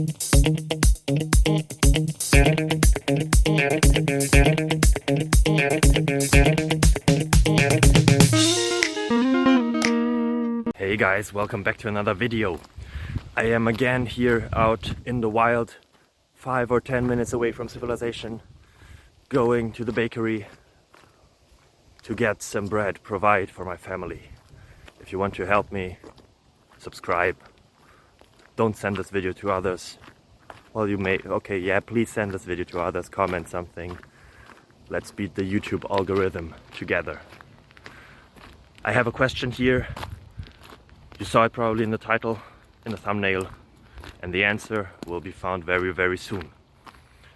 Hey guys, welcome back to another video. I am again here out in the wild, 5 or 10 minutes away from civilization, going to the bakery to get some bread, provide for my family. If you want to help me, subscribe. Don't send this video to others. Well, you may, okay, yeah, please send this video to others, comment something. Let's beat the YouTube algorithm together. I have a question here. You saw it probably in the title, in the thumbnail, and the answer will be found very, very soon.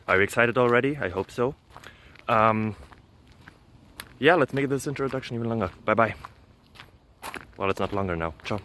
Are you excited already? I hope so. Yeah, let's make this introduction even longer. Bye bye. Well, it's not longer now. Ciao.